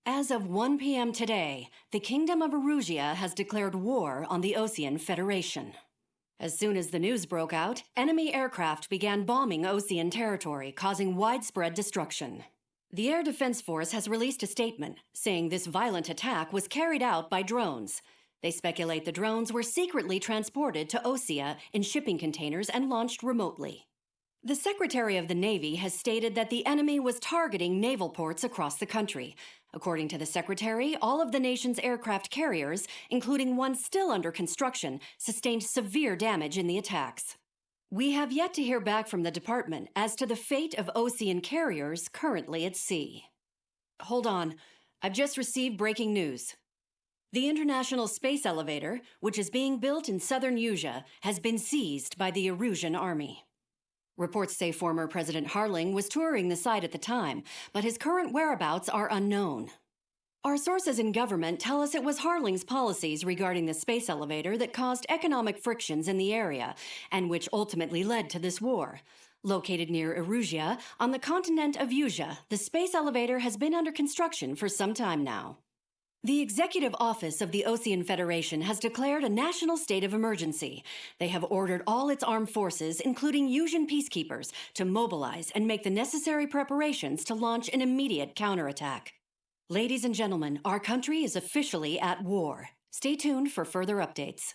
As of 1 p.m. today, the Kingdom of Erusia has declared war on the Osean Federation. As soon as the news broke out, enemy aircraft began bombing Osean territory, causing widespread destruction. The Air Defense Force has released a statement saying this violent attack was carried out by drones. They speculate the drones were secretly transported to Osea in shipping containers and launched remotely. The Secretary of the Navy has stated that the enemy was targeting naval ports across the country. According to the Secretary, all of the nation's aircraft carriers, including one still under construction, sustained severe damage in the attacks. We have yet to hear back from the department as to the fate of Osean carriers currently at sea. Hold on, I've just received breaking news. The International Space Elevator, which is being built in southern Erusia, has been seized by the Erusian army. Reports say former President Harling was touring the site at the time, but his current whereabouts are unknown. Our sources in government tell us it was Harling's policies regarding the space elevator that caused economic frictions in the area, and which ultimately led to this war. Located near Erusia, on the continent of Erusia, the space elevator has been under construction for some time now. The Executive Office of the Osean Federation has declared a national state of emergency. They have ordered all its armed forces, including Erusian peacekeepers, to mobilize and make the necessary preparations to launch an immediate counterattack. Ladies and gentlemen, our country is officially at war. Stay tuned for further updates.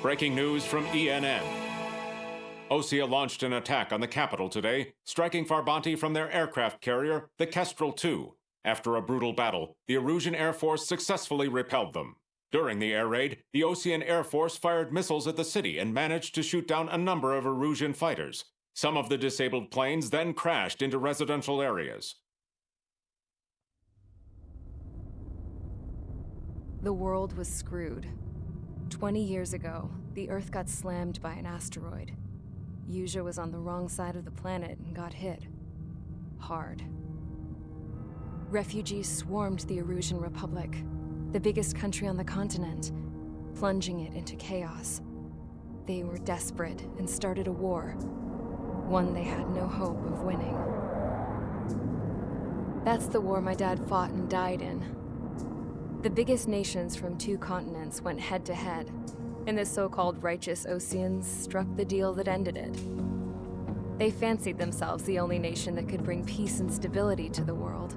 Breaking news from ENN. Osea launched an attack on the capital today, striking Farbanti from their aircraft carrier, the Kestrel II. After a brutal battle, the Erusian Air Force successfully repelled them. During the air raid, the Osean Air Force fired missiles at the city and managed to shoot down a number of Erusian fighters. Some of the disabled planes then crashed into residential areas. The world was screwed. 20 years ago, the Earth got slammed by an asteroid. Erusia was on the wrong side of the planet and got hit. Hard. Refugees swarmed the Erusian Republic, the biggest country on the continent, plunging it into chaos. They were desperate and started a war, one they had no hope of winning. That's the war my dad fought and died in. The biggest nations from 2 continents went head-to-head, and the so-called righteous Oseans struck the deal that ended it. They fancied themselves the only nation that could bring peace and stability to the world.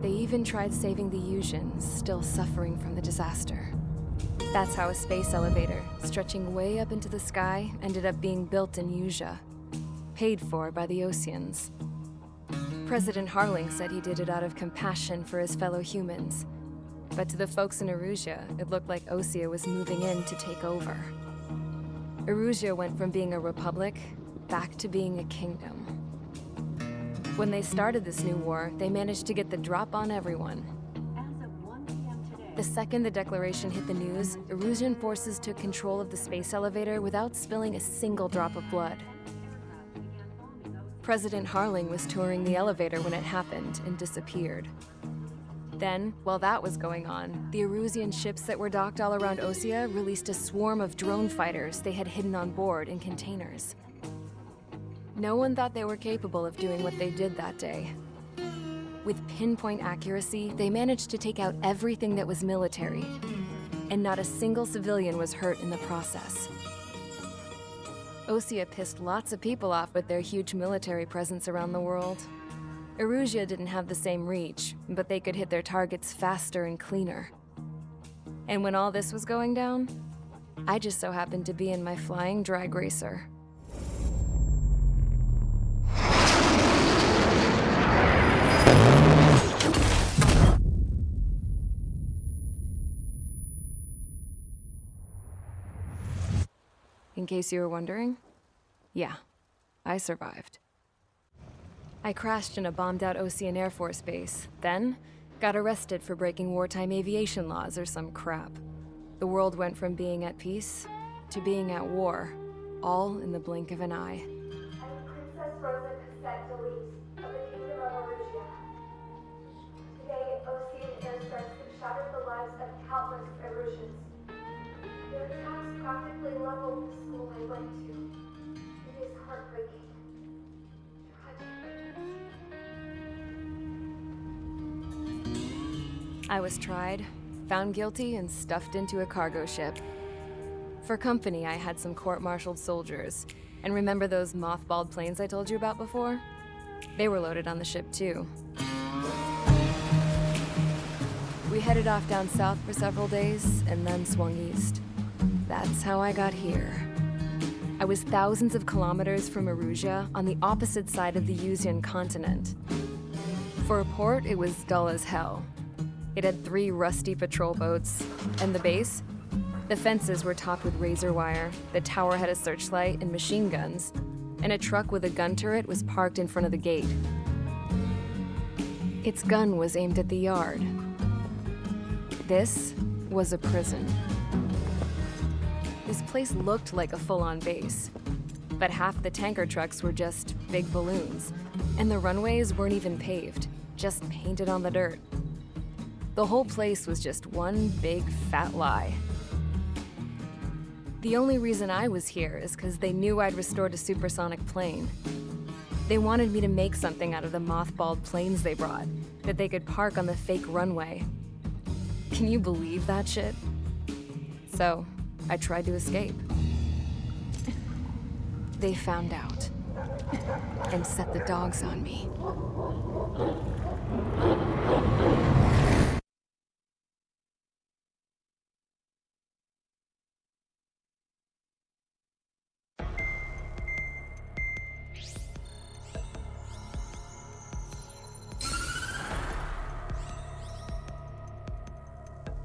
They even tried saving the Erusians, still suffering from the disaster. That's how a space elevator, stretching way up into the sky, ended up being built in Erusia, paid for by the Oseans. President Harling said he did it out of compassion for his fellow humans. But to the folks in Erusia, it looked like Osea was moving in to take over. Erusia went from being a republic back to being a kingdom. When they started this new war, they managed to get the drop on everyone. As of 1 p.m. today, The second the declaration hit the news, Erusian forces took control of the space elevator without spilling a single drop of blood. President Harling was touring the elevator when it happened and disappeared. Then, while that was going on, the Erusian ships that were docked all around Osea released a swarm of drone fighters they had hidden on board in containers. No one thought they were capable of doing what they did that day. With pinpoint accuracy, they managed to take out everything that was military, and not a single civilian was hurt in the process. Osea pissed lots of people off with their huge military presence around the world. Erusia didn't have the same reach, but they could hit their targets faster and cleaner. And when all this was going down, I just so happened to be in my flying drag racer. In case you were wondering, yeah, I survived. I crashed in a bombed-out Osean Air Force base, then got arrested for breaking wartime aviation laws or some crap. The world went from being at peace to being at war, all in the blink of an eye. I'm Princess Rosa Cassette Delise of the Kingdom of Erusia. Today, Osean airstrikes have shattered the lives of countless Erusians. Their attacks practically leveled the school I went to. It is heartbreaking. Tragic. I was tried, found guilty, and stuffed into a cargo ship. For company, I had some court-martialed soldiers. And remember those mothballed planes I told you about before? They were loaded on the ship too. We headed off down south for several days, and then swung east. That's how I got here. I was thousands of kilometers from Erusia, on the opposite side of the Yuzian continent. For a port, it was dull as hell. It had 3 rusty patrol boats, and the base? The fences were topped with razor wire, the tower had a searchlight and machine guns, and a truck with a gun turret was parked in front of the gate. Its gun was aimed at the yard. This was a prison. This place looked like a full-on base, but half the tanker trucks were just big balloons, and the runways weren't even paved, just painted on the dirt. The whole place was just one big fat lie. The only reason I was here is because they knew I'd restored a supersonic plane. They wanted me to make something out of the mothballed planes they brought, that they could park on the fake runway. Can you believe that shit? So, I tried to escape. They found out, and set the dogs on me.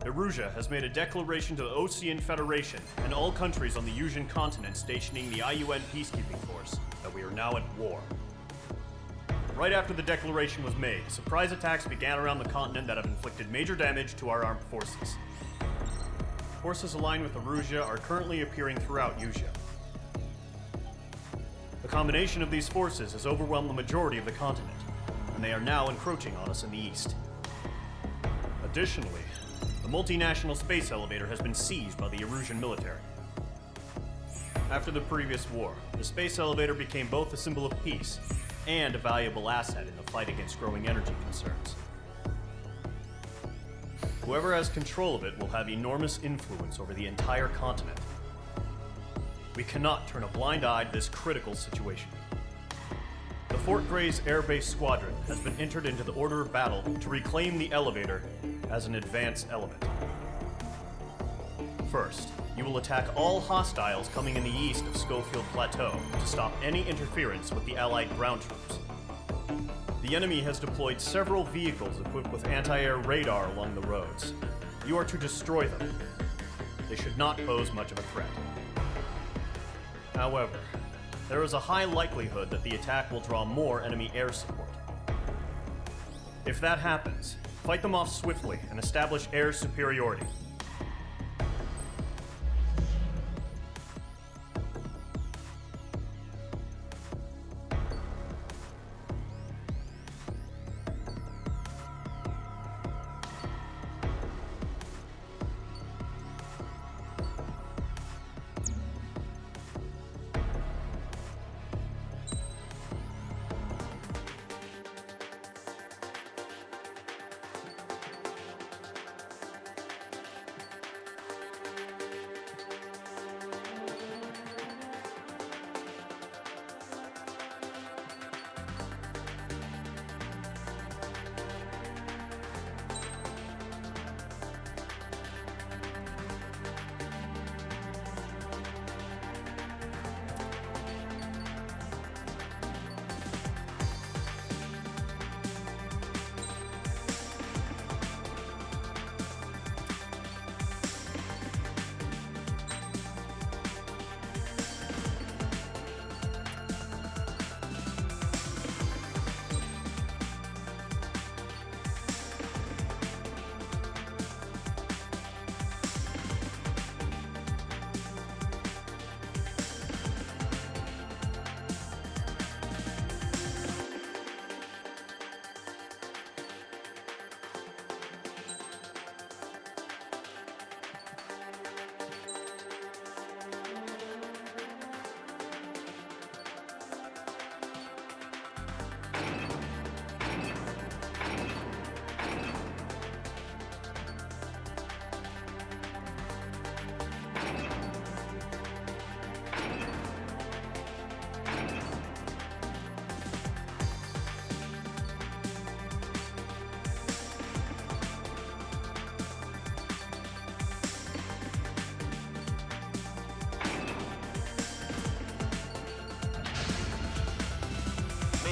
Erusia has made a declaration to the Ocean Federation and all countries on the Yuzian continent stationing the IUN peacekeeping force that we are now at war. Right after the declaration was made, surprise attacks began around the continent that have inflicted major damage to our armed forces. Forces aligned with Erusia are currently appearing throughout Yusia. The combination of these forces has overwhelmed the majority of the continent, and they are now encroaching on us in the east. Additionally, the multinational space elevator has been seized by the Erusian military. After the previous war, the space elevator became both a symbol of peace and a valuable asset in the fight against growing energy concerns. Whoever has control of it will have enormous influence over the entire continent. We cannot turn a blind eye to this critical situation. The Fort Gray's Air Base Squadron has been entered into the order of battle to reclaim the elevator as an advance element. First, you will attack all hostiles coming in the east of Schofield Plateau to stop any interference with the Allied ground troops. The enemy has deployed several vehicles equipped with anti-air radar along the roads. You are to destroy them. They should not pose much of a threat. However, there is a high likelihood that the attack will draw more enemy air support. If that happens, fight them off swiftly and establish air superiority.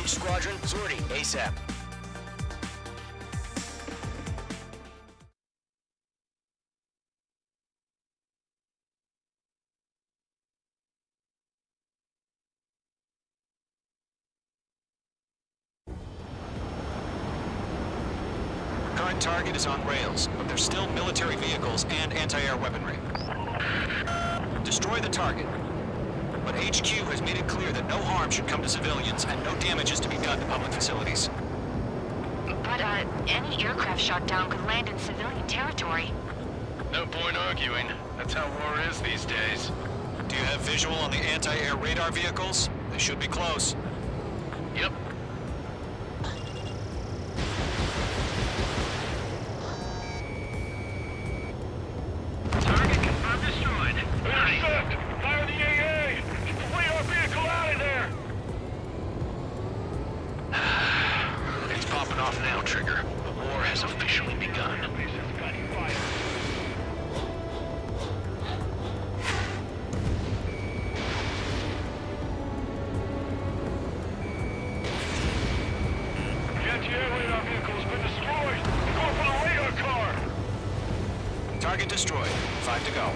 Engage squadron, sortie ASAP. Current target is on rails, but there's still military vehicles and anti-air weaponry. Destroy the target. But HQ has made it clear that no harm should come to civilians and no damage is to be done to public facilities. But, any aircraft shot down could land in civilian territory. No point arguing. That's how war is these days. Do you have visual on the anti-air radar vehicles? They should be close. Yep. Target confirmed destroyed. Intercept! Fire the AA! Get the radar vehicle out of there! It's popping off now, Trigger. The war has officially begun. Anti-air radar vehicle has been destroyed! Go for the radar car! Target destroyed. 5 to go.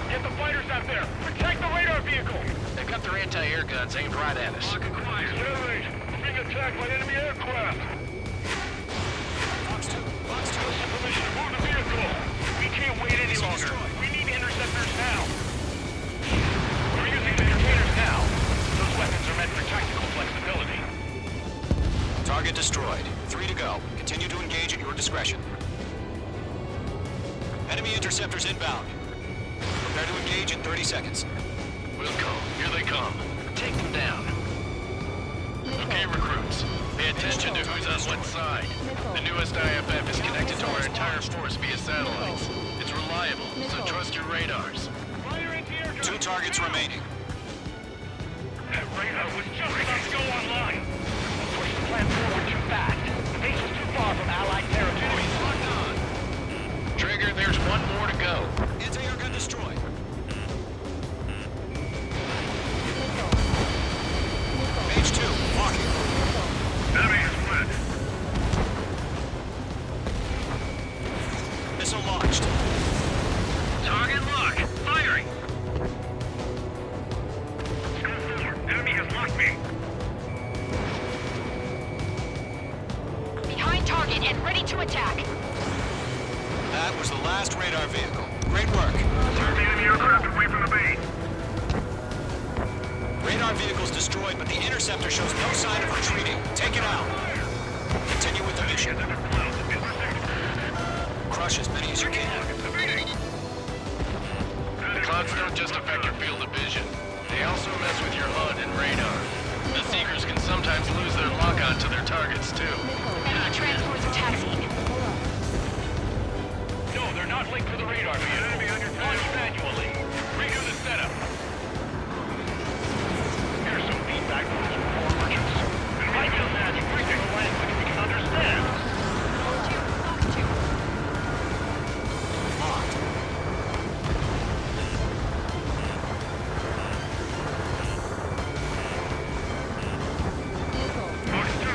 Get the fighters out there! Protect the radar vehicle! They've got their anti-air guns aimed right at us. Mark acquired. Generate! We're being attacked by enemy aircraft! Fox 2. Fox 2. Permission to move the vehicle! We can't wait any longer! We need interceptors now! We're using the containers now! Those weapons are meant for tactical flexibility. Target destroyed. 3 to go. Continue to engage at your discretion. Enemy interceptors inbound. Prepare to engage in 30 seconds. We'll go. Here they come. Take them down. Okay, recruits. Pay attention to who's on what side. The newest IFF is connected to our entire force via satellites. It's reliable, so trust your radars. Fire anti-air guns! 2 targets remaining. That radar was just about to go online! We'll push the plan forward too fast. The base is too far from Allied territory. Locked on! Trigger, there's one more to go. Anti-air gun destroyed. Page 2. Walking. Enemy is split. Missile launched. Target lock. Firing. Go forward. Enemy has locked me. Behind target and ready to attack. That was the last radar vehicle. Great work. Turn the enemy aircraft away from the base. Radar vehicle's destroyed, but the interceptor shows no sign of retreating. Take it out. Continue with the mission. Crush as many as you can. The clouds don't just affect your field of vision. They also mess with your HUD and radar. The Seekers can sometimes lose their lock-on to their targets, too. Enemy transports are taxiing. No, they're not linked to the radar vehicle. Launch manually. Redo the setup. Here's some feedback from those poor merchants. And write down that everything language we can understand. Locked. Fox 2.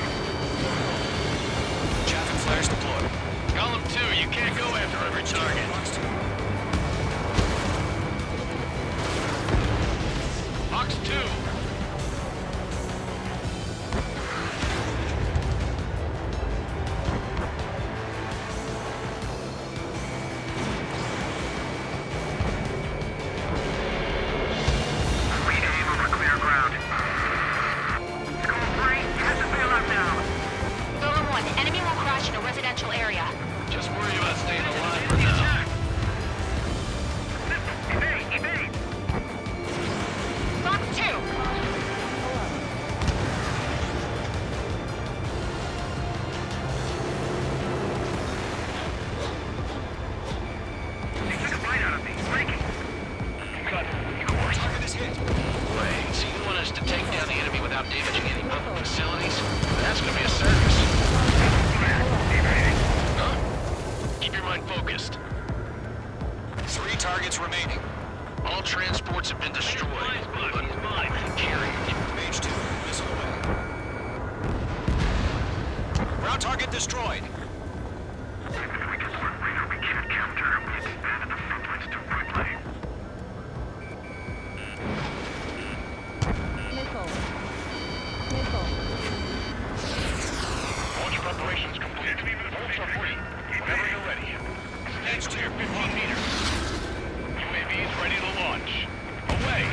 Chaff and flares deployed. Column 2, you can't go after every target. Fox 2. Fox 2. We aim over clear ground. School 3, has to bail out now. Golem 1, enemy will crash in a residential area. Just worry about staying alive for now. Evade, evade. Fox 2. He took a bite out of me. Breaking. Cut. Course. Target is hit. Wait, so you want us to take down the enemy without damaging any public facilities? That's gonna be a circus. Evading. Huh? Keep your mind focused. 3 targets remaining. All transports have been destroyed, but carrier target destroyed. If we can split later, we can't capture him. We expanded the front lines too quickly. Launch preparations complete. Bolts are free. Whenever you're ready. Stage to your 15 meters. UAVs ready to launch. Away!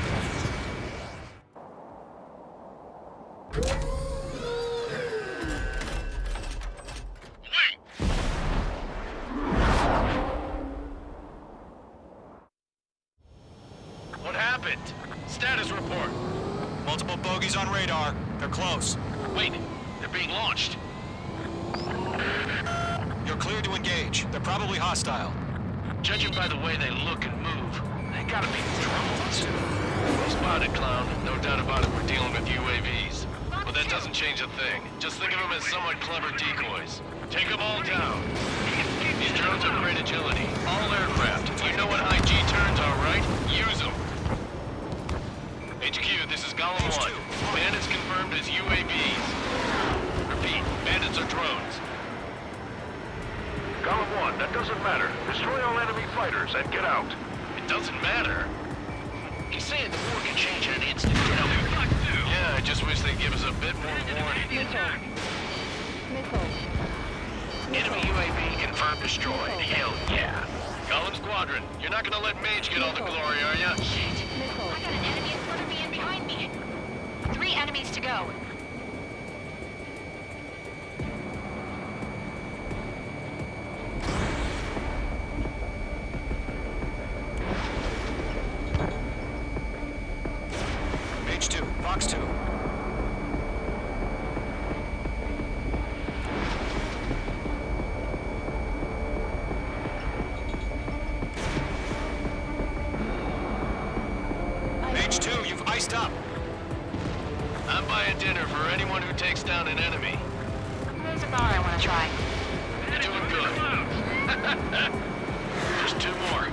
What happened? Status report. Multiple bogies on radar. They're close. Wait, they're being launched. You're clear to engage. They're probably hostile. Judging by the way they look and move, they gotta be drones. Spotted, clown. No doubt about it, we're dealing with UAVs. But that doesn't change a thing. Just think of them as somewhat clever decoys. Take them all down. These drones have great agility. All aircraft. You know what high G turns are, right? Use them. HQ, this is Golem 1. Bandits confirmed as UAVs. Repeat, bandits are drones. Golem 1, that doesn't matter. Destroy all enemy fighters and get out. It doesn't matter. He's saying the war can change in an instant. Tell me. Yeah, I just wish they'd give us a bit more warning. Enemy UAV confirmed destroyed. Hell yeah. Golem Squadron, you're not gonna let Mage get all the glory, are ya? Shit. I got an enemy in front of me and behind me. 3 enemies to go. H2, Fox 2. H2, you've iced up. I'm buying dinner for anyone who takes down an enemy. There's a bar I want to try. You're doing good. There's 2 more.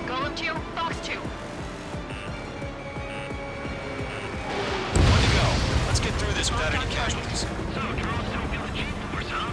Golem 2, Fox 2. One to go. Let's get through this without any casualties. So, drones don't feel the G-force, huh?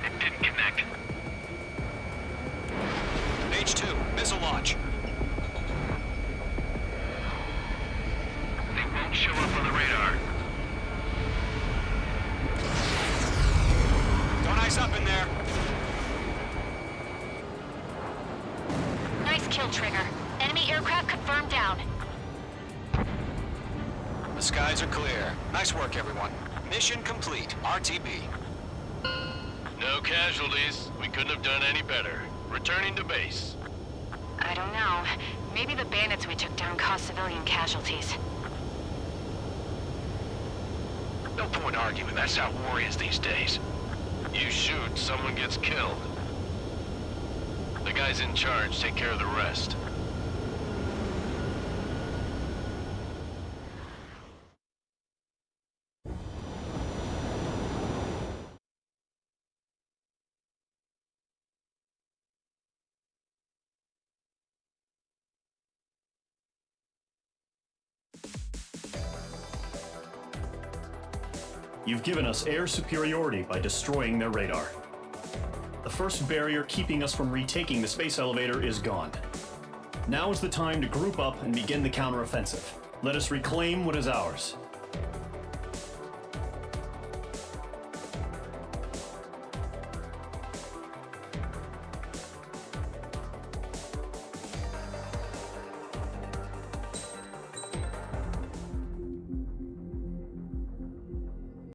It didn't connect. H2, missile launch. They won't show up on the radar. Don't ice up in there. Nice kill, Trigger. Enemy aircraft confirmed down. The skies are clear. Nice work, everyone. Mission complete. RTB. No casualties. We couldn't have done any better. Returning to base. I don't know. Maybe the bandits we took down caused civilian casualties. No point arguing. That's how war is these days. You shoot, someone gets killed. The guys in charge take care of the rest. You've given us air superiority by destroying their radar. The first barrier keeping us from retaking the space elevator is gone. Now is the time to group up and begin the counteroffensive. Let us reclaim what is ours.